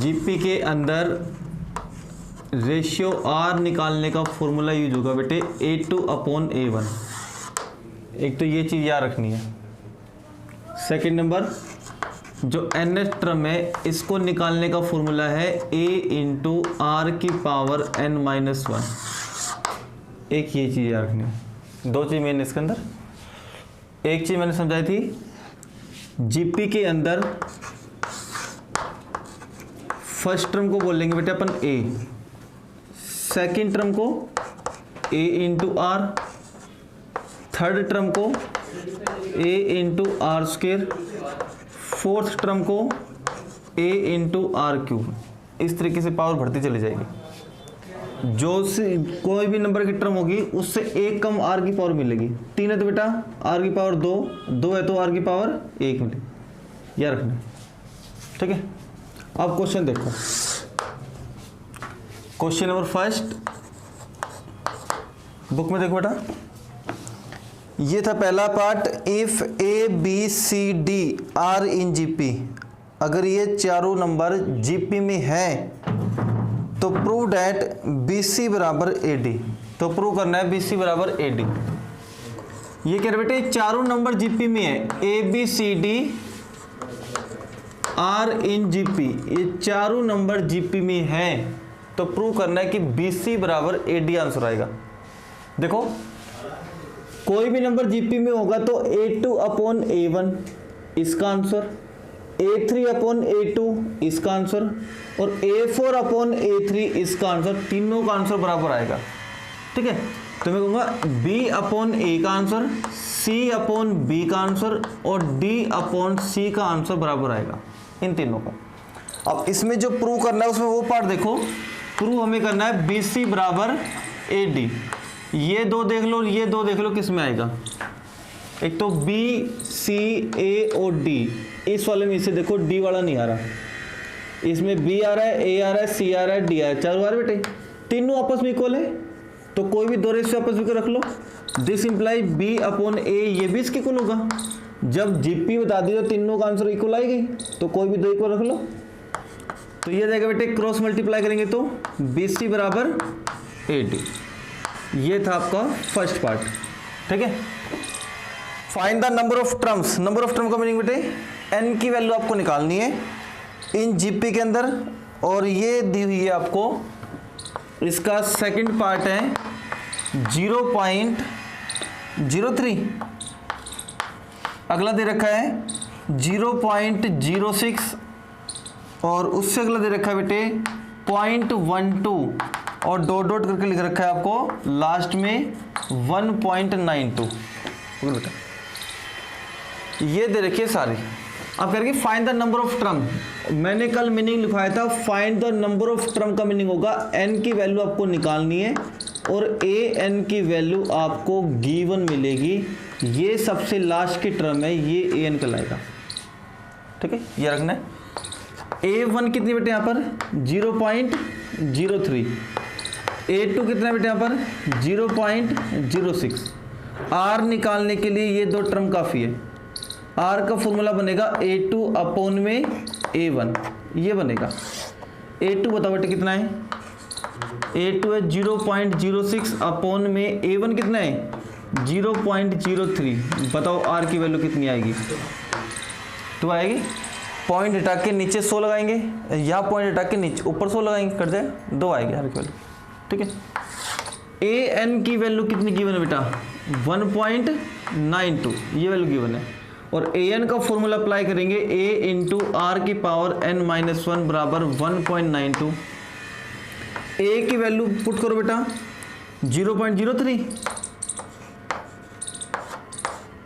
GP के अंदर ratio are निकालने का फॉर्मूला यूज होगा बेटे A2/A1। एक तो ये चीज़ याद रखनी है। सेकंड नंबर जो nth टर्म है इसको निकालने का फॉर्मूला है A×R⁻n-1। एक ये चीज़ याद रखनी है। दो चीज़ मैंने इसके अंदर, एक चीज़ मैंने समझाई थी जीपी के अंदर फर्स्ट टर्म को बोलेंगे बेटे अपन A, सेकंड टर्म को A×R, थर्ड टर्म को A×R², फोर्थ टर्म को A×R³। इस तरीके से पावर बढ़ती चली जाएगी। जो कोई भी नंबर की टर्म होगी उससे एक कम R की पावर मिलेगी। 3 है तो बेटा R की पावर 2, 2 है तो R की पावर 1 मिलेगी। याद रखना, ठीक है। अब क्वेश्चन देखो, क्वेश्चन नंबर फर्स्ट बुक में देखो बेटा, ये था पहला part. If ABCD are in GP, अगर ये चारों नंबर जीपी में है तो प्रूव डैट BC बराबर AD। तो प्रूव करना है BC बराबर AD। ये कह रहे बेटे चारों नंबर जीपी में है, ABCD आर इन जीपी, ये चारों नंबर जीपी में है तो प्रूव करना है कि BC बराबर AD आंसर आएगा। देखो कोई भी नंबर जीपी में होगा तो A2/A1 इसका आंसर, A3/A2 इसका आंसर और A4/A3 इसका आंसर, तीनों का आंसर बराबर आएगा। ठीक है, तो मैं कहूँगा B/A का आंसर, C/B का आंसर और D/C का आंसर बराबर आएगा इन तीनों को। अब इसमें जो प्रूव करना है उसमें वो पार्ट देखो, प्रूव हमें करना है BC बराबर AD। ये दो देख लो, ये दो देख लो किस में आएगा। एक तो B, C, A और D, इस वाले में इसे देखो D वाला नहीं आ रहा, इसमें B आ रहा है, A आ रहा है, C आ रहा है, D आ रहा है, चारों आ रहे बेटे, तीनों आपस में इक्वल है तो कोई भी दो रेशियो आपस में रख लो। दिस इंप्लाई B/A, ये भी इसके इक्वल होगा। जब जीपी बता दी तो तीनों का आंसर इक्वल आएगी तो कोई भी दो इक्वल रख लो। तो ये जाएगा बेटे, क्रॉस मल्टीप्लाई करेंगे तो BC बराबर AD। ये था आपका फर्स्ट पार्ट। ठीक है, find the number of terms. Number of term का मीनिंग बेटे n की वैल्यू आपको निकालनी है इन जीपी के अंदर, और ये दी हुई है आपको। इसका सेकंड पार्ट है 0.03, अगला दे रखा है 0.06 और उससे अगला दे रखा है बेटे 0.12 और डॉट डॉट करके लिख रखा है आपको लास्ट में 1.92। बेटा ये दे रखी है सारी। अब करेंगे find the number of term. मैंने कल मीनिंग लिखवाया था, find the number of term का मीनिंग होगा n की वैल्यू आपको निकालनी है और an की वैल्यू आपको गिवन मिलेगी। ये सबसे लास्ट की टर्म है, ये an कहलाएगा। ठीक है, ये रखना है। A1 कितनी बेटे यहाँ पर 0.03, A2 कितना बेटे यहाँ पर 0.06। R निकालने के लिए ये दो टर्म काफ़ी है। R का फॉर्मूला बनेगा A2/A1, ये बनेगा। A2 बताओ बेटे कितना है, A2 है 0.06 A1 कितना है 0.03। बताओ R की वैल्यू कितनी आएगी। तो आएगी, पॉइंट हटा के नीचे 100 लगाएंगे, यहाँ पॉइंट हटा के नीचे ऊपर 100 लगाएंगे, कर जाए 2 आएगी R की वैल्यू। ठीक है, an की वैल्यू कितनी गिवन है बेटा 1.92, ये वैल्यू गिवन है। और an का फॉर्मूला अप्लाई करेंगे A×R⁻n-1 बराबर 1.92। a की वैल्यू पुट करो बेटा 0.03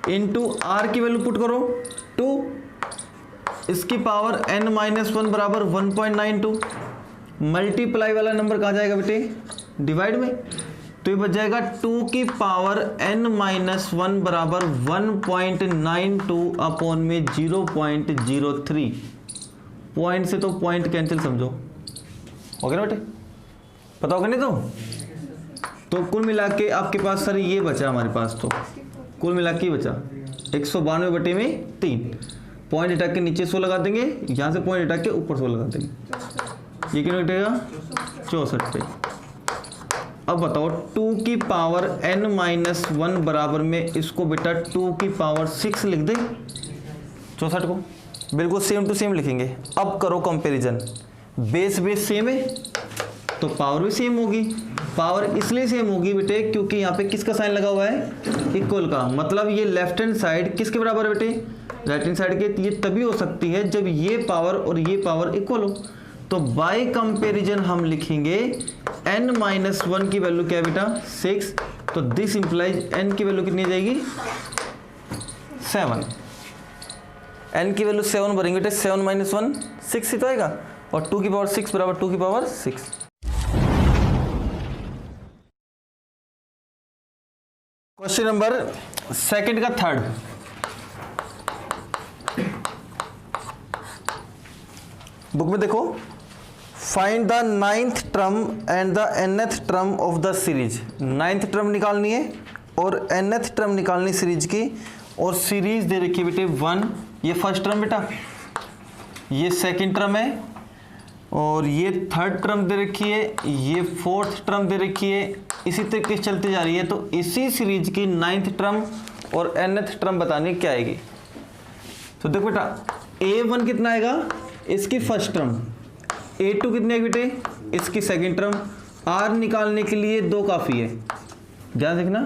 इंटू R की वैल्यू पुट करो 2, इसकी पावर n-1 बराबर 1.92। मल्टीप्लाई वाला नंबर कहाँ जाएगा बेटे डिवाइड में, तो ये बच जाएगा 2 की पावर n-1 बराबर 1.92 अपॉन में 0.03। पॉइंट से तो पॉइंट कैंसिल समझो, हो गया ना बेटे, पता होगा नहीं तो कुल मिला के आपके पास सर ये बचा, हमारे पास तो कुल मिला के बचा 192 बटे में 3। पॉइंट हटा के नीचे 100 लगा देंगे, यहाँ से पॉइंट हटा के ऊपर 100 लगा देंगे, ये कितना घटेगा 64 पे। अब बताओ 2 की पावर n-1 बराबर में इसको बेटा 2 की पावर 6 लिख दे 64 को, बिल्कुल सेम टू सेम लिखेंगे। अब करो कंपैरिजन, बेस सेम है तो पावर भी सेम होगी। पावर इसलिए सेम होगी बेटे क्योंकि यहाँ पे किसका साइन लगा हुआ है, इक्वल का, मतलब ये लेफ्ट हैंड साइड किसके बराबर है बेटे, राइट हैंड साइड के। ये तभी हो सकती है जब ये पावर और ये पावर इक्वल हो। तो बाय कंपैरिजन हम लिखेंगे n-1 की वैल्यू क्या है बेटा 6, तो दिस इंप्लाइज n की वैल्यू कितनी आ जाएगी 7। n की वैल्यू 7 भरेंगे बेटे, 7 - 1 6 ही तो आएगा, और 2 की पावर 6 बराबर 2 की पावर 6। क्वेश्चन नंबर सेकंड का थर्ड, बुक में देखो, find the 9th term and the nth term of the series. 9th term निकालनी है और nth टर्म निकालनी सीरीज की, और सीरीज दे रखी है बेटे 1, ये फर्स्ट टर्म बेटा, ये सेकंड टर्म है, और ये थर्ड टर्म दे रखी है, ये फोर्थ टर्म दे रखी है, इसी तरीके से चलती जा रही है। तो इसी सीरीज की 9th टर्म और nth टर्म बतानी क्या आएगी। तो देखो बेटा a1 कितना आएगा, इसकी फर्स्ट टर्म, a2 कितनी आएगी बेटे, इसकी सेकंड टर्म। r निकालने के लिए 2 काफ़ी है, ध्यान देखना,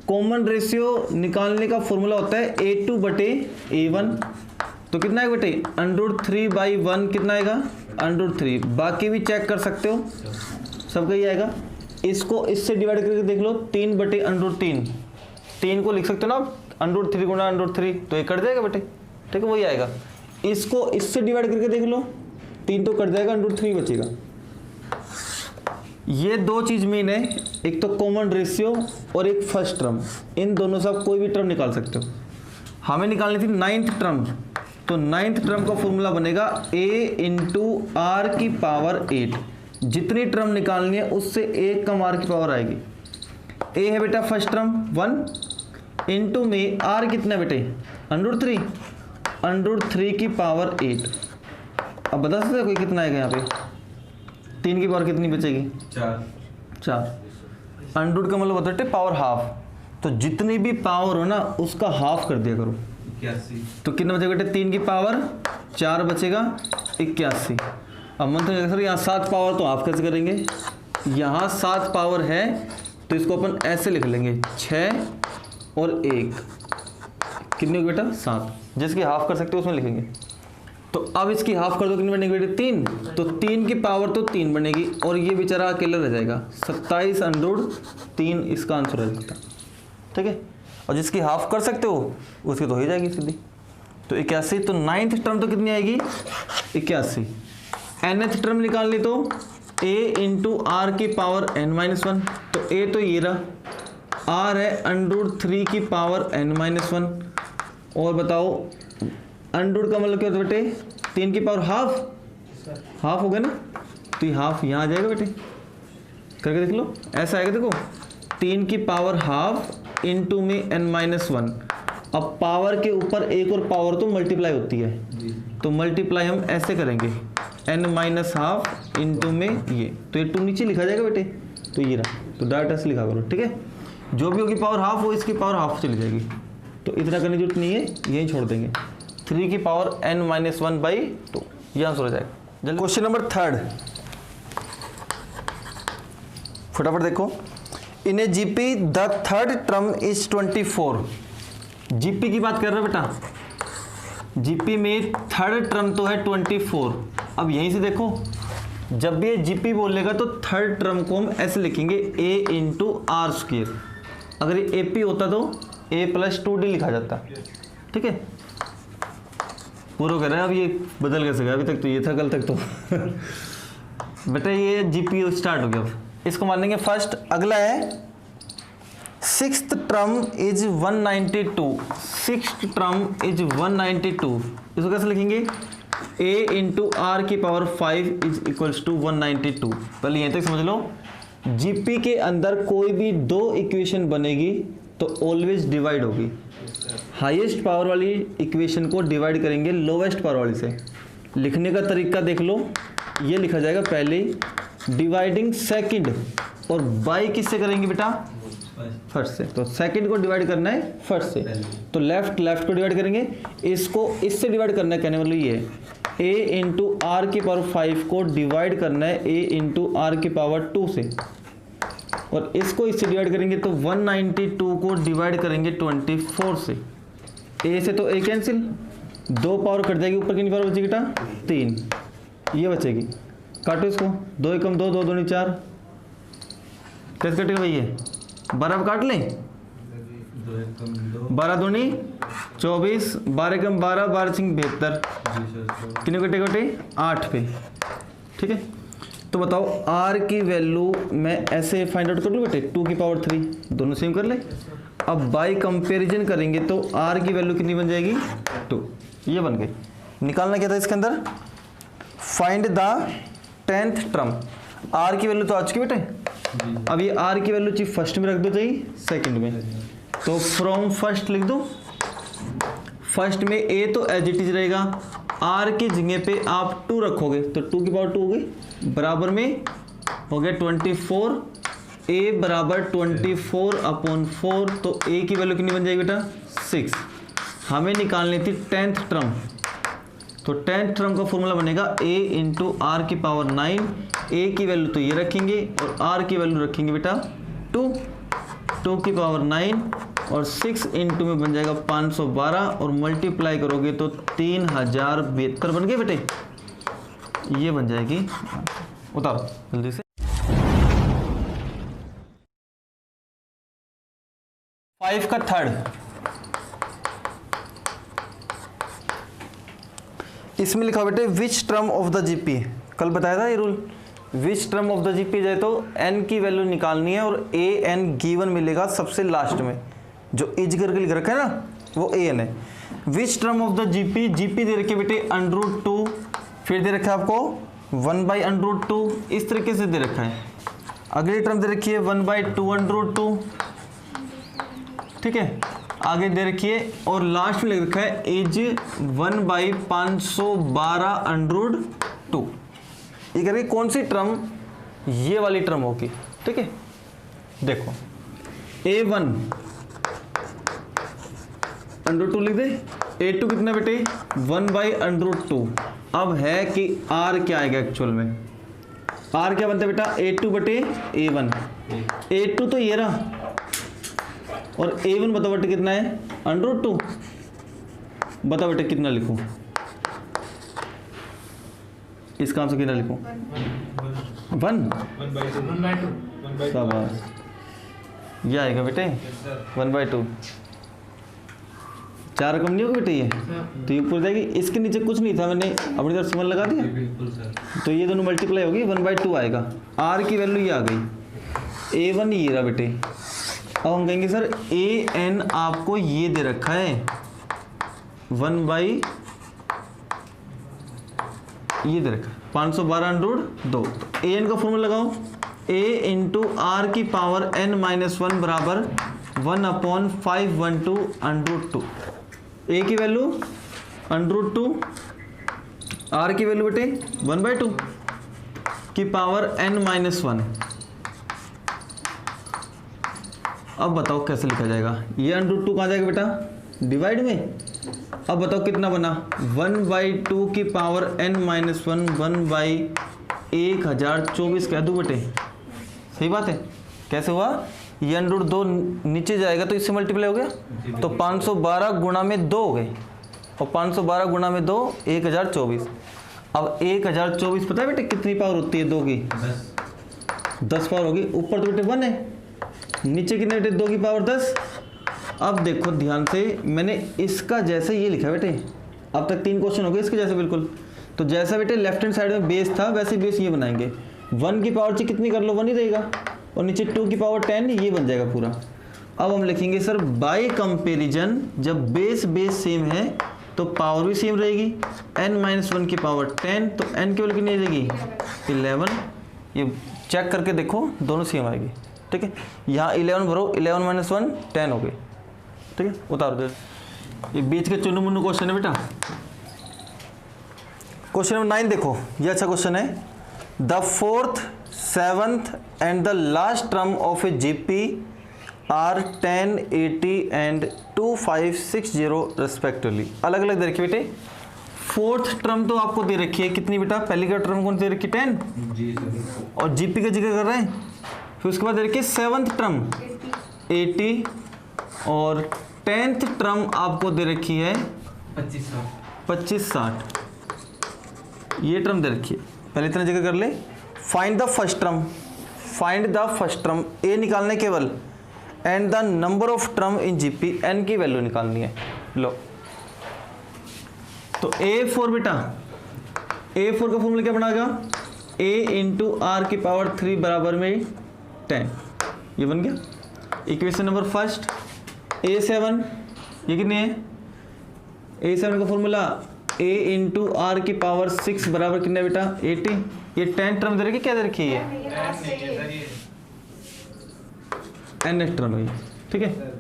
कॉमन रेशियो निकालने का फॉर्मूला होता है a2 बटे a1, तो कितना आएगा बेटे √3/1 कितना आएगा √3। बाकी भी चेक कर सकते हो, सबका ही आएगा। इसको इससे डिवाइड करके देख लो, 3 बटे √3, 3 को लिख सकते हो ना √3 गुणा √3, तो ये कट जाएगा बेटे, ठीक है वही आएगा। इसको इससे डिवाइड करके देख लो, 3 तो कट जाएगा, √3 बचेगा। ये 2 चीज मेन है, एक तो कॉमन रेशियो और एक फर्स्ट टर्म, इन दोनों से आप कोई भी टर्म निकाल सकते हो। हमें निकालनी थी 9th टर्म, तो 9th टर्म का फॉर्मूला बनेगा a × r की पावर 8। जितनी टर्म निकालनी है उससे 1 कम r की पावर आएगी। a है बेटा फर्स्ट टर्म 1, इंटू में r कितना बेटे √3, √3 की पावर 8। अब बता सकते हो कोई कितना आएगा यहाँ पे, 3 की पावर कितनी बचेगी 4। √ का मतलब होता है पावर हाफ, तो जितनी भी पावर हो ना उसका हाफ कर दिया करो। 81। तो कितना बचेगा बेटे, 3 की पावर 4 बचेगा 81। अब मन तो सर यहाँ 7 पावर तो हाफ कैसे करेंगे, यहाँ 7 पावर है तो इसको अपन ऐसे लिख लेंगे 6 और 1, कितनी होगी बेटा 7, जिसकी हाफ कर सकते हो उसमें लिखेंगे। तो अब इसकी हाफ कर दो, कितनी बनेगी बेटे 3, तो 3 की पावर तो 3 बनेगी, और ये बेचारा अकेला रह जाएगा 27 √3 इसका आंसर रह जाता, ठीक है। और जिसकी हाफ कर सकते हो उसकी तो हो ही जाएगी सीधी, तो 81। तो 9th टर्म तो कितनी आएगी 81। nth टर्म निकालनी तो a × r की पावर n-1, तो a तो ये रहा, r है √3 की पावर n-1, और बताओ √ का मतलब क्या होता है बेटे 3 की पावर हाफ हो गया ना, तो ये हाफ यहाँ आ जाएगा बेटे, करके देख लो ऐसा आएगा। देखो 3 की पावर हाफ इंटू में n-1, अब पावर के ऊपर एक और पावर तो मल्टीप्लाई होती है, तो मल्टीप्लाई हम ऐसे करेंगे n-1/2 इंटू में ये, तो ये 2 नीचे लिखा जाएगा बेटे, तो ये रहा, तो डायरेक्ट ऐसे लिखा करो, ठीक है। जो भी होगी पावर हाफ वो इसकी पावर हाफ चली जाएगी, तो इतना करने की जरूरत नहीं है, यही छोड़ देंगे। 3 की पावर n-1/2, ये आंसर हो जाएगा। जल्दी क्वेश्चन नंबर थर्ड, फटाफट देखो। In a GP the third term is 24। GP की बात कर रहे हो बेटा, जीपी में थर्ड टर्म तो है 24। अब यहीं से देखो, जब भी ये जीपी बोलेगा तो थर्ड टर्म को हम ऐसे लिखेंगे a × r²। अगर ये एपी होता तो a + 2d लिखा जाता, ठीक है। पूरा कह रहे हैं, अब ये बदल कैसे गया, अभी तक तो ये था, कल तक तो बेटा ये जीपी स्टार्ट हो गया। अब इसको मान लेंगे फर्स्ट। अगला है 6th term is 192। 6th term is 192, इसको कैसे लिखेंगे a × r की पावर 5 इज इक्वल्स टू 192। पहले यहीं तक समझ लो, जीपी के अंदर कोई भी 2 इक्वेशन बनेगी तो ऑलवेज डिवाइड होगी। हाईएस्ट पावर वाली इक्वेशन को डिवाइड करेंगे लोवेस्ट पावर वाली से। लिखने का तरीका देख लो, ये लिखा जाएगा पहले डिवाइडिंग सेकंड, और बाई किससे करेंगे बेटा? फर्स्ट से। तो सेकंड को डिवाइड करना है फर्स्ट से, तो लेफ्ट को डिवाइड करेंगे, इसको इससे डिवाइड करना है। कहने मतलब ये है a इंटू आर की पावर 5 को डिवाइड करना है a इंटू आर की पावर 2 से, और इसको इससे डिवाइड करेंगे तो 192 को डिवाइड करेंगे 24 से। a से तो a कैंसिल, 2 पावर कट जाएगी, ऊपर कितनी पावर बचेगी बेटा? 3, ये बचेगी। काटो इसको, 2 एकम 2, 2 दूनी 4, कैसे कटेगा भाई? ये 12 काट लें, 12 दूनी 24, 12 कम 12, 12 सिंह 72, कितने कटे कटे? 8 पे। ठीक है, तो बताओ r की वैल्यू मैं ऐसे फाइंड आउट कर लूँ बेटे, 2 की पावर 3, दोनों सेम कर ले। अब बाय कंपैरिजन करेंगे तो r की वैल्यू कितनी बन जाएगी? 2, ये बन गई। निकालना क्या था इसके अंदर? Find the 10th term. r की वैल्यू तो आ चुकी बेटे, अब ये r की वैल्यू चाहिए फर्स्ट में रख दो, चाहिए सेकंड में, तो फ्रॉम फर्स्ट लिख दो। फर्स्ट में a तो एज इट इज रहेगा, r की जगह पे आप 2 रखोगे तो 2 की पावर 2 हो गई, बराबर में हो गया 24, a बराबर 24/4, तो a की वैल्यू कितनी बन जाएगी बेटा? 6। हमें निकालनी थी 10th टर्म, तो 10th टर्म का फॉर्मूला बनेगा a इंटू आर की पावर 9, a की वैल्यू तो ये रखेंगे और r की वैल्यू रखेंगे बेटा 2 की पावर 9, और 6 इंटू में बन जाएगा 512, और मल्टीप्लाई करोगे तो 3072 बन गए बेटे, ये बन जाएगी। उतारो जल्दी से। 5 का थर्ड, इसमें लिखा बेटे विच टर्म ऑफ द जीपी। कल बताया था ये rule, which term of the GP जाए तो n की वैल्यू निकालनी है, और a n गिवन मिलेगा सबसे लास्ट में, जो इज करके लिख रखा है ना वो a n है। Which term of the GP, GP दे रखे बेटे √2, फिर दे रखा है आपको 1/√2, इस तरीके से दे रखा है। अगली टर्म दे रखी है 1/2√2, ठीक है, आगे दे रखी है, और लास्ट में लिख रखा है इज 1/512√2। ये करेंगे कौन सी टर्म? ये वाली टर्म होगी। ठीक है, देखो a1 √2 लिख दे, a2 कितना बेटे? 1/√2। अब है कि r क्या आएगा एक्चुअल में? r क्या बनता है बेटा? a2 बटे a1। a2 तो ये रहा, और a1 बताओ बेटे कितना है? √2। बताओ बेटे कितना लिखूं? इस काम से कितना लिखूं? 1/2। शाबाश, ये आएगा बेटे 1/2। 4 रकम नहीं होगी बेटे ये, तो ये ऊपर जाएगी। इसके नीचे कुछ नहीं था, मैंने अपनी तरफ से मन लगा दिया, तो ये दोनों मल्टीप्लाई होगी, 1/2 आएगा। r की वैल्यू ये आ गई, a1 ये रहा बेटे। अब हम कहेंगे सर a n आपको ये दे रखा है 1/, ये दे रखा है 512√2। तो a n का फॉर्मूला लगाओ, a इंटू आर की पावर n-1 बराबर 1/512√2। a की वैल्यू √2, r की वैल्यू बेटे 1/2 की पावर n-1। अब बताओ कैसे लिखा जाएगा? ये √2 कहाँ जाएगा बेटा? डिवाइड में। अब बताओ कितना बना? 1/2 की पावर n-1 1/1024 कह दूँ बेटे, सही बात है। कैसे हुआ? ये √2 नीचे जाएगा तो इससे मल्टीप्लाई हो गया, तो 512 गुणा में 2 हो गए, और 512 गुणा में 2 1024। अब 1024 पता है बेटे कितनी पावर होती है 2 की? 10 पावर होगी। ऊपर तो बेटे 1 है, नीचे कितने बेटे? 2 की पावर 10। अब देखो ध्यान से, मैंने इसका जैसे ये लिखा बेटे, अब तक 3 क्वेश्चन हो गए इसके जैसे बिल्कुल। तो जैसा बेटे लेफ्ट हैंड साइड में बेस था वैसे बेस ये बनाएंगे। 1 की पावर से कितनी कर लो 1 ही रहेगा, और नीचे 2 की पावर 10, ये बन जाएगा पूरा। अब हम लिखेंगे सर बाय कंपैरिजन, जब बेस सेम है तो पावर भी सेम रहेगी। n-1 की पावर 10, तो n की वैल्यू कितनी रहेगी? 11। ये चेक करके देखो दोनों सेम आएगी। ठीक है। यहाँ 11 भरो, 11 माइनस 1 10 हो गई, ठीक है। उतार दो, ये बीच के चुनु मुन्नू क्वेश्चन है बेटा। क्वेश्चन नंबर 9 देखो, ये अच्छा क्वेश्चन है। The 4th, 7th and the last term of a GP are 10, 80 and 2560 respectively. अलग अलग दे रखी बेटे। 4th टर्म तो आपको दे रखी है कितनी बेटा, पहली का टर्म कौन दे रखी 10 और जीपी का जिक्र कर रहे हैं। फिर उसके बाद दे रखी है 7th टर्म 80 और 10th टर्म आपको दे रखी है 2560। ये टर्म दे रखी है, पहले इतना जिक्र कर ले। Find the first term, find the first term, A निकालने केवल, and the number of term in GP, n की वैल्यू निकालनी है। लो तो A4 बेटा, A4 का फॉर्मूला क्या बनाएगा, A इंटू आर की पावर 3 बराबर में 10, ये बन गया इक्वेशन नंबर फर्स्ट। A7 ये कितनी है, A7 का फॉर्मूला A इंटू आर की पावर 6 बराबर कितना है बेटा 80। ये 10 टर्म दे रखी, क्या दे रखी है, nth टर्म है, ठीक है।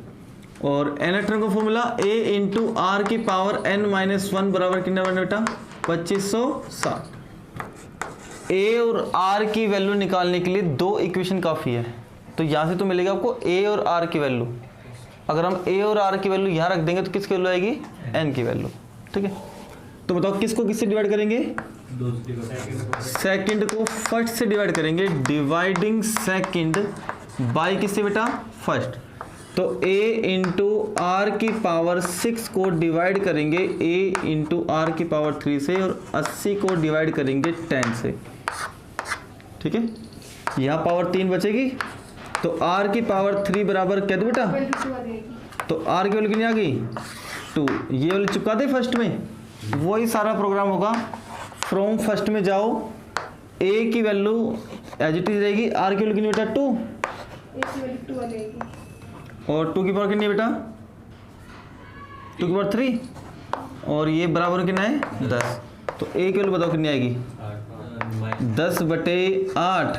और nth टर्म का फॉर्मूला A इंटू आर की पावर n माइनस 1 बराबर कितना बना बेटा 2560। A और R की वैल्यू निकालने के लिए 2 इक्वेशन काफ़ी है। तो यहाँ से तो मिलेगा आपको A और R की वैल्यू। अगर हम A और R की वैल्यू यहाँ रख देंगे तो किसकी वैल्यू आएगी, n की वैल्यू, ठीक है। तो बताओ किसको किससे डिवाइड करेंगे, सेकंड को फर्स्ट से डिवाइड करेंगे, डिवाइडिंग सेकंड बाय किससे बेटा फर्स्ट। तो A इंटू आर की पावर 6 को डिवाइड करेंगे A इंटू आर की पावर 3 से और 80 को डिवाइड करेंगे 10 से, ठीक है। यहाँ पावर 3 बचेगी तो R की पावर 3 बराबर क्या दे बेटा, तो R की वैल्यू कितनी आ गई 2। ये वाली चिपका दे फर्स्ट में, वही सारा प्रोग्राम होगा। फ्रॉम फर्स्ट में जाओ, A की वैल्यू एज इट इज रहेगी, R की वैल्यू कितनी बेटा 2 और 2 की पावर कितनी है बेटा 2 की पावर 3 और ये बराबर कितना है 10। तो A की वैल्यू बताओ कितनी आएगी 10/8।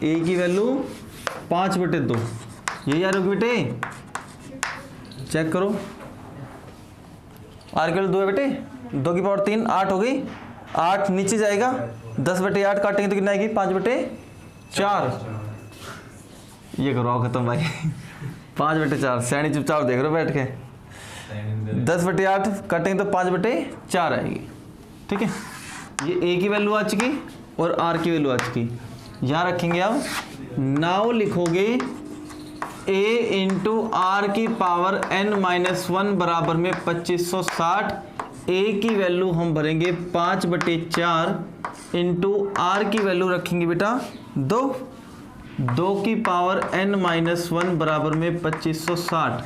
A की वैल्यू 5/2, यही आ रही होगी बेटे, चेक करो। R की वैल्यू 2 है बेटे, 2 की पावर 3 8 हो गई, 8 नीचे जाएगा, 10/8 काटेंगे तो कितना आएगी 5/4। ये करो आओ खत्म भाई 5/4। सैनी चुपचाप देख रहे हो बैठ के। 10/8 काटेंगे तो 5/4 आएगी, ठीक है। ये A की वैल्यू आ चुकी और R की वैल्यू आ चुकी। यहाँ रखेंगे अब, नाउ लिखोगे A इंटू आर की पावर n माइनस 1 बराबर में 2560। A की वैल्यू हम भरेंगे 5/4 इंटू आर की वैल्यू रखेंगे बेटा 2 की पावर n माइनस 1 बराबर में 2560।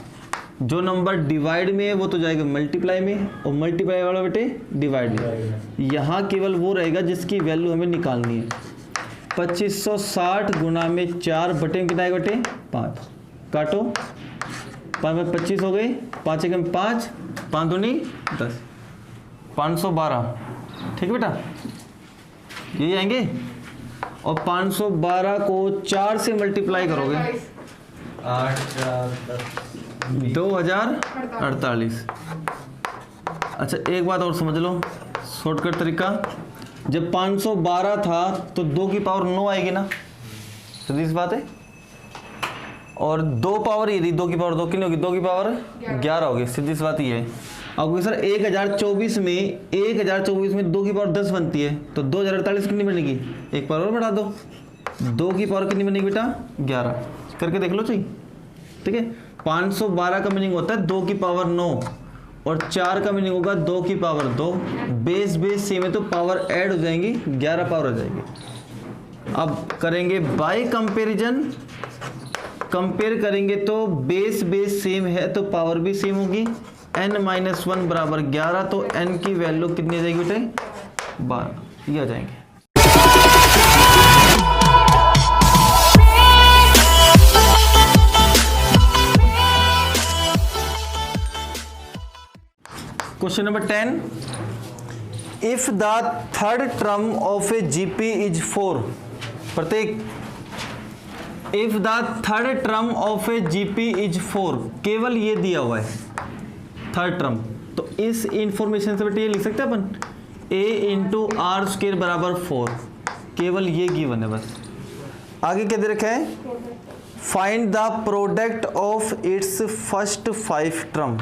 जो नंबर डिवाइड में है वो तो जाएगा मल्टीप्लाई में, और मल्टीप्लाई वाला बेटे डिवाइड में। यहाँ केवल वो रहेगा जिसकी वैल्यू हमें निकालनी है। 2560 गुना में 4 बटे में कितना आएगा बेटे 5, काटो 5 में 25 हो गए, 5 एक 5, 5 दूनी 10, 512, ठीक है बेटा, यही आएंगे। और 512 को 4 से मल्टीप्लाई करोगे 2048। अच्छा एक बात और समझ लो, शॉर्टकट तरीका, जब 512 था तो 2 की पावर 9 आएगी ना, सीधी सी बात है। और 2 पावर ये थी, 2 की पावर 2 कितनी होगी, 2 की पावर 11 होगी, सीधी सी बात ये है। अब सर 1024 में 2 की पावर 10 बनती है, तो 2048 कितनी बनेगी, एक पावर और बढ़ा दो, 2 की पावर कितनी बनेगी बेटा 11, करके देख लो चाहिए, ठीक है। 512 का मीनिंग होता है 2 की पावर 9 और 4 का मीनिंग होगा 2 की पावर 2। बेस सेम है तो पावर ऐड हो जाएंगी, 11 पावर हो जाएगी। अब करेंगे बाय कंपैरिजन, कंपेयर करेंगे तो बेस सेम है तो पावर भी सेम होगी। n माइनस 1 बराबर 11, तो n की वैल्यू कितनी आ जाएगी बेटे 12, ये आ जाएंगे। Question number 10, if the third term of a GP is 4, प्रत्येक if the third term of a GP is 4, केवल ये दिया हुआ है थर्ड टर्म, तो इस इंफॉर्मेशन से बेटे ये लिख सकते हैं अपन a इंटू आर स्क्र बराबर 4, केवल ये गिवन है बस। आगे क्या दे रखा है, find the product of its first 5 term,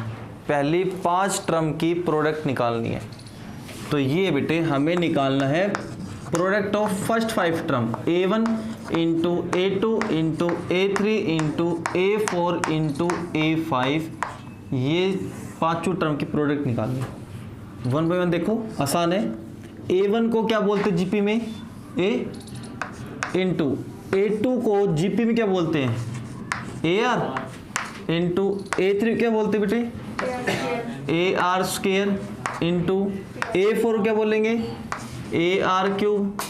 पहली 5 टर्म की प्रोडक्ट निकालनी है। तो ये बेटे हमें निकालना है product of first 5 term, a1 into a2 into a3 into a4 into a5, ये 5 टर्म की प्रोडक्ट निकालनी है। 1 बाय 1 देखो आसान है। a1 को क्या बोलते हैं जीपी में, a इंटू a2 को जीपी में क्या बोलते हैं, ar इंटू a3 क्या बोलते हैं बेटे, ar स्क्वायर इंटू a4 क्या बोलेंगे, ar क्यूब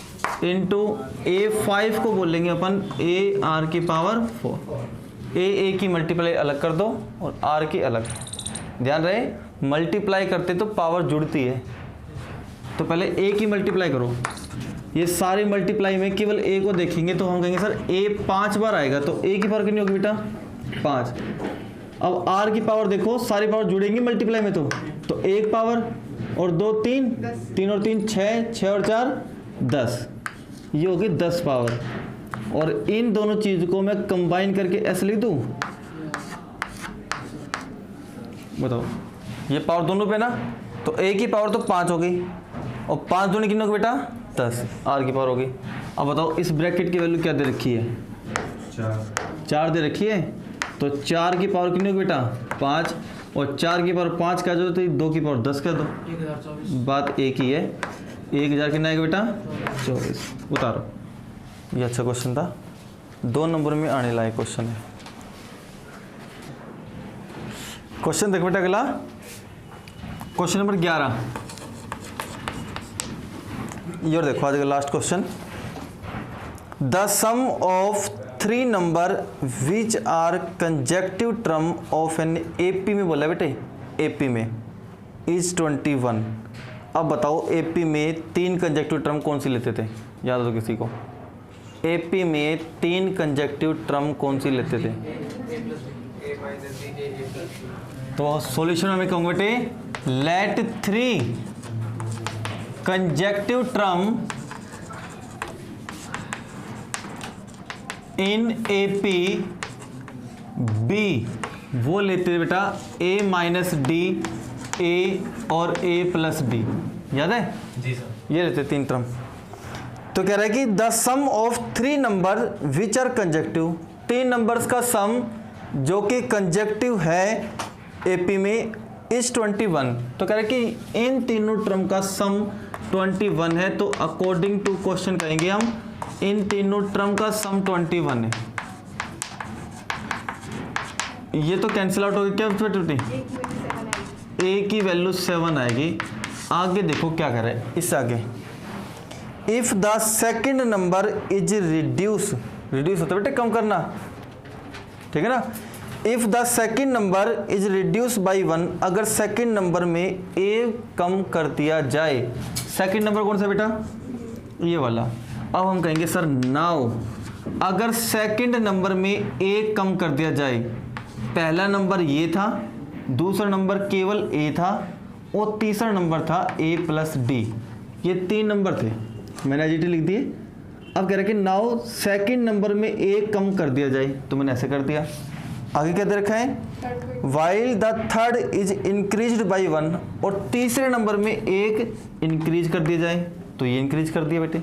इंटू a5 को बोलेंगे अपन ar की पावर 4। a की मल्टीप्लाई अलग कर दो और r की अलग। ध्यान रहे मल्टीप्लाई करते तो पावर जुड़ती है, तो पहले a की मल्टीप्लाई करो। ये सारे मल्टीप्लाई में केवल a को देखेंगे तो हम कहेंगे सर a 5 बार आएगा, तो a की पावर कितनी होगी बेटा 5। अब r की पावर देखो, सारी पावर जुड़ेंगी मल्टीप्लाई में, तो 1 पावर और 2 3, 3 और 3 6, 6 और 4 10, ये होगी 10 पावर। और इन दोनों चीज को मैं कंबाइन करके ऐसे लिख दूं, बताओ ये पावर दोनों पे ना, तो a की पावर तो 5 हो गई और 5 दूनी कितनी होगी बेटा 10, r की पावर होगी। अब बताओ इस ब्रैकेट की वैल्यू क्या दे रखी है, 4 दे रखी है, तो 4 की पावर कितनी होगी बेटा 5, और 4 की पावर 5 का जो तो 2 की पावर 10 कर दो, 1024। बात एक ही है, 1000 कितना आएगा बेटा 24। उतारो, ये अच्छा क्वेश्चन था, 2 नंबर में आने लायक क्वेश्चन है। क्वेश्चन देखो बेटा अगला, क्वेश्चन नंबर 11, ये और देखो आज का last question. The sum of 3 number which are consecutive term of an AP में बोला बेटे, एपी में इज 21। अब बताओ एपी में 3 कंजेक्टिव टर्म कौन सी लेते थे, याद हो किसी को, एपी में 3 कंजेक्टिव टर्म कौन सी लेते थे। तो सॉल्यूशन में कहूँगा बेटे let 3 consecutive term in AP be, वो लेते थे बेटा a माइनस डी, a और a प्लस डी, याद है जी सर, ये लेते 3 टर्म। तो कह रहा है कि the sum of 3 number which are consecutive, 3 numbers का सम जो कि कंजेक्टिव है एपी में इज 21। तो कह रहा है कि इन तीनों टर्म का सम 21 है, तो अकॉर्डिंग टू क्वेश्चन कहेंगे हम इन तीनों टर्म का सम 21 है। ये तो कैंसिल आउट हो गया, क्या बेटे a की वैल्यू 7 आएगी। आगे देखो क्या कर रहा है, इससे आगे if the second number is reduce, reduce होता है बेटे कम करना, ठीक है ना। If the second number is reduce by 1, अगर सेकंड नंबर में a कम कर दिया जाए, सेकंड नंबर कौन सा बेटा ये वाला। अब हम कहेंगे सर नाउ अगर सेकंड नंबर में a कम कर दिया जाए, पहला नंबर ये था, दूसरा नंबर केवल a था और तीसरा नंबर था a प्लस डी, ये 3 नंबर थे, मैंने एज लिख दिए। अब कह रहे कि नाउ सेकंड नंबर में a कम कर दिया जाए, तो मैंने ऐसे कर दिया। आगे क्या दे रखा है while the third is increased by 1, और तीसरे नंबर में 1 इंक्रीज कर दिया जाए, तो ये इंक्रीज कर दिया बेटे।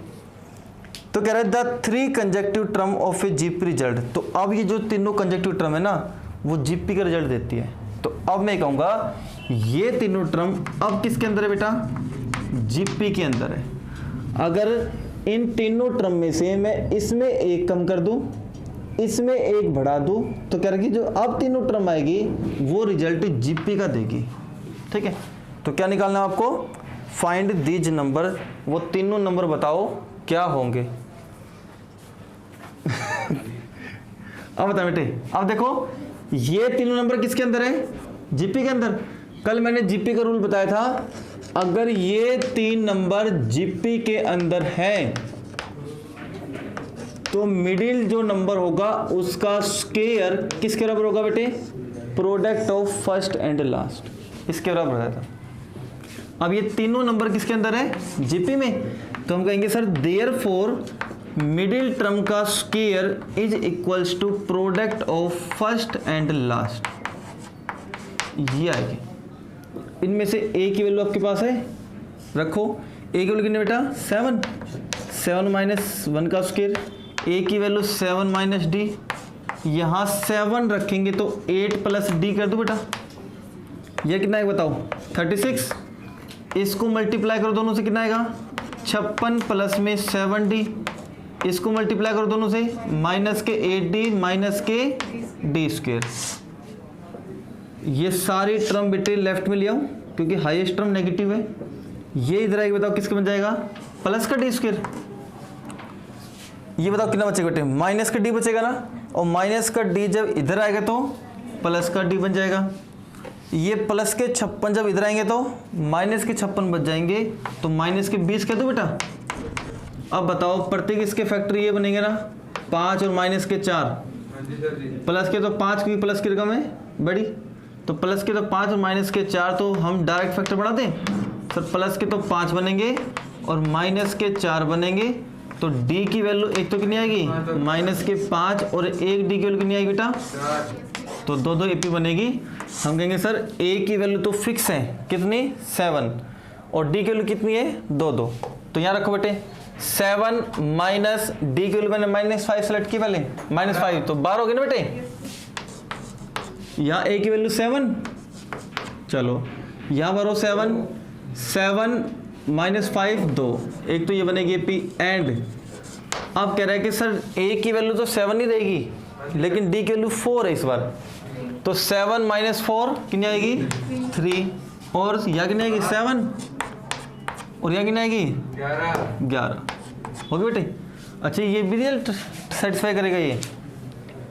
तो कह रहा है the 3 consecutive term of a GP result, तो अब ये जो तीनों कंजेक्टिव टर्म है ना वो जीपी का रिजल्ट देती है। तो अब मैं कहूँगा ये तीनों टर्म अब किसके अंदर है बेटा, जीपी के अंदर है। अगर इन तीनों टर्म में से मैं इसमें 1 कम कर दूं, इसमें 1 बढ़ा दूं, तो कह रहा कि जो अब तीनों टर्म आएगी वो रिजल्ट जीपी का देगी, ठीक है। तो क्या निकालना है आपको, फाइंड दीज नंबर, वो तीनों नंबर बताओ क्या होंगे। अब बता बेटे, अब देखो ये तीनों नंबर किसके अंदर है, जीपी के अंदर। कल मैंने जीपी का रूल बताया था, अगर ये 3 नंबर जीपी के अंदर हैं तो मिडिल जो नंबर होगा उसका स्क्वायर किसके बराबर होगा बेटे? Product of first and last, इसके बराबर हो जाता। अब ये तीनों नंबर किसके अंदर है? जीपी में। तो हम कहेंगे सर देयरफॉर मिडिल टर्म का square is equals to product of first and last, ये आएगी। इनमें से ए की वैल्यू आपके पास है, रखो। ए की वैल्यू कितनी बेटा? 7, 7 माइनस 1 का स्क्वायर, ए की वैल्यू 7 माइनस डी, यहाँ 7 रखेंगे तो 8 प्लस डी कर दो बेटा, ये कितना है बताओ? 36। इसको मल्टीप्लाई करो दोनों से, कितना आएगा? 56 प्लस में 7d, इसको मल्टीप्लाई करो दोनों से, माइनस के 8d माइनस के डी स्क्वायर। ये सारी टर्म बेटे लेफ्ट में ले आओ क्योंकि हाईएस्ट टर्म नेगेटिव है। ये इधर आएगी, बताओ किसके बन जाएगा? प्लस का डी स्क्वायर। ये बताओ कितना बचेगा बेटे? माइनस का डी बचेगा ना, और माइनस का डी जब इधर आएगा तो प्लस का डी बन जाएगा। ये प्लस के 56 जब इधर आएंगे तो माइनस के 56 बच जाएंगे, तो माइनस के 20 कह दो बेटा। अब बताओ प्रत्येक इसके फैक्टर ये बनेंगे ना, 5 और माइनस के 4, प्लस के तो 5 क्योंकि प्लस की रकम है बड़ी, तो प्लस के तो 5 और माइनस के 4, तो हम डायरेक्ट फैक्टर बढ़ा दें सर। प्लस के तो 5 बनेंगे और माइनस के 4 बनेंगे, तो d की वैल्यू एक तो कितनी आएगी? माइनस के 5 और एक d की वैल्यू कितनी आएगी बेटा? तो 2 एपी बनेगी। हम कहेंगे सर a की वैल्यू तो फिक्स है, कितनी? 7, और d की वैल्यू कितनी है? 2। तो यहाँ रखो बेटे 7 माइनस डी की वैल्यू, मैंने -5 सेलेक्ट की पहले, -5 तो 12 हो गए ना बेटे। यहाँ a की वैल्यू 7, चलो यहाँ भरो 7 माइनस 5 2, एक तो ये बनेगी एपी एंड। अब कह रहा है कि सर a की वैल्यू तो 7 ही रहेगी लेकिन d की वैल्यू 4 है इस बार, तो 7 माइनस 4 कितनी आएगी? 3, और यहाँ कितनी आएगी? 7, और यहाँ कितनी आएगी? 11 हो गए बेटे। अच्छा ये भी रिजल्ट सेटिस्फाई करेगा ये।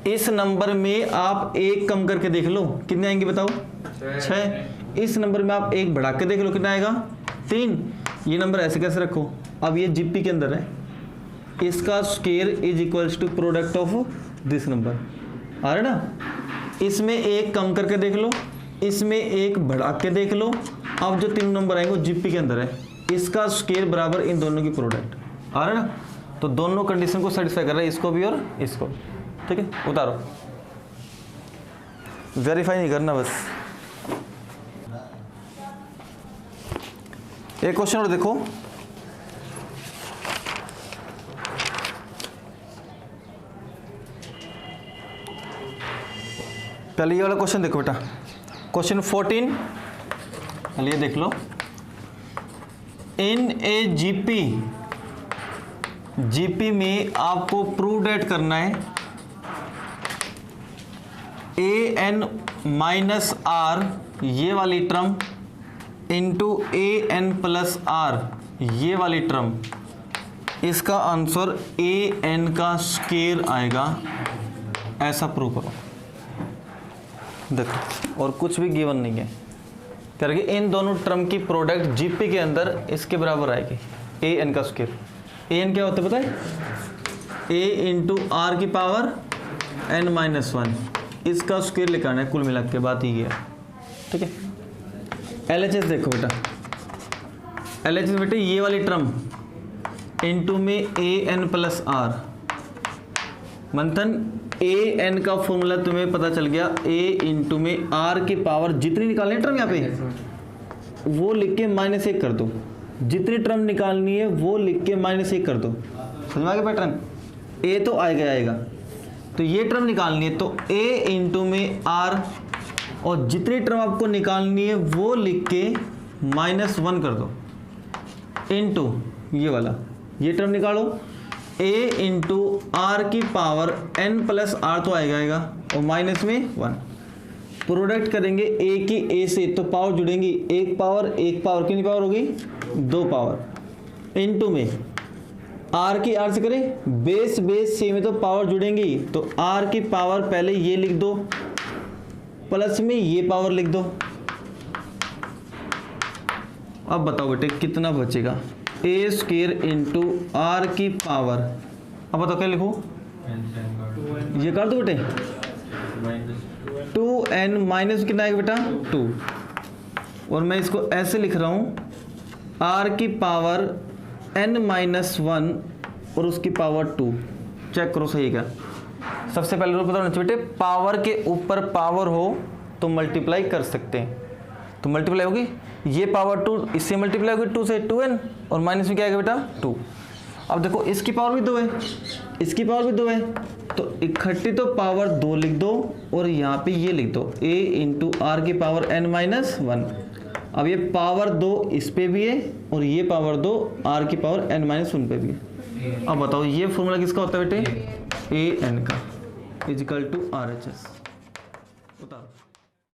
इस नंबर में आप एक कम करके देख लो, कितने आएंगे बताओ? 6। इस नंबर में आप एक बढ़ा के देख लो, कितना आएगा? 3। ये नंबर ऐसे कैसे रखो? अब ये जीपी के अंदर है, इसका square is equals to product of this number, आ रहा है ना? इसमें एक कम करके देख लो, इसमें एक बढ़ा के देख लो। अब जो 3 नंबर आएंगे वो जीपी के अंदर है, इसका स्क्वायर बराबर इन दोनों की प्रोडक्ट, आ रहा है ना? तो दोनों कंडीशन को सेटिस्फाई कर रहा है, इसको भी और इसको। ठीक है, उतारो, वेरीफाई नहीं करना बस। एक क्वेश्चन और देखो, पहले ये वाला क्वेश्चन देखो बेटा, क्वेश्चन 14, पहले ये देख लो। इन ए जीपी में आपको प्रूव डेट करना है an माइनस आर ये वाली term into an plus r ये वाली टर्म, इसका आंसर an का स्क्वायर आएगा, ऐसा प्रूव करो। देखो और कुछ भी गिवन नहीं है, करके इन दोनों टर्म की प्रोडक्ट जीपी के अंदर इसके बराबर आएगी an का स्क्वायर। an क्या होता है पता है? a इंटू आर की पावर n माइनस 1, इसका स्क्वायर लिखाना है, कुल मिला के बात ही है। ठीक है, LHS देखो बेटा, LHS बेटे ये वाली टर्म इंटू में an प्लस आर, मंथन an का फॉर्मूला तुम्हें पता चल गया, a इंटू में r की पावर जितनी निकालनी है टर्म यहाँ पे वो लिख के -1 कर दो, जितनी टर्म निकालनी है वो लिख के -1 कर दो। समझ में आ गया पैटर्न? a तो आएगा, तो ये टर्म निकालनी है तो a इंटू में r, और जितनी टर्म आपको निकालनी है वो लिख के -1 कर दो, इंटू ये वाला, ये टर्म निकालो a इंटू आर की पावर n प्लस आर तो आएगा और माइनस में 1, प्रोडक्ट करेंगे a की a से तो पावर जुड़ेंगी, एक पावर कितनी पावर होगी? 2 पावर, इंटू में r की r से करें बेस से में तो पावर जुड़ेंगी, तो r की पावर पहले ये लिख दो, प्लस में ये पावर लिख दो। अब बताओ बेटे कितना बचेगा? a स्क्वायर इंटू आर की पावर अब बताओ क्या लिखूँ, ये कर दो बेटे, 2n माइनस कितना आएगा बेटा 2, और मैं इसको ऐसे लिख रहा हूँ r की पावर n माइनस 1 और उसकी पावर 2। चेक करो सही है क्या। सबसे पहले रूल पता होना चाहिए बेटे, पावर के ऊपर पावर हो तो मल्टीप्लाई कर सकते हैं, तो मल्टीप्लाई होगी, ये पावर 2 इससे मल्टीप्लाई होगी 2 से 2n, और माइनस में क्या आएगा बेटा 2। अब देखो इसकी पावर भी 2 है, इसकी पावर भी 2 है, तो इकट्ठी तो पावर 2 लिख दो और यहाँ पे ये लिख दो a इंटू आर की पावर n माइनस 1। अब ये पावर 2 इस पे भी है और ये पावर 2 r की पावर n माइनस 1 पे भी है। अब बताओ ये फॉर्मूला किसका होता है बेटे, a n का इजिकल टू RHS।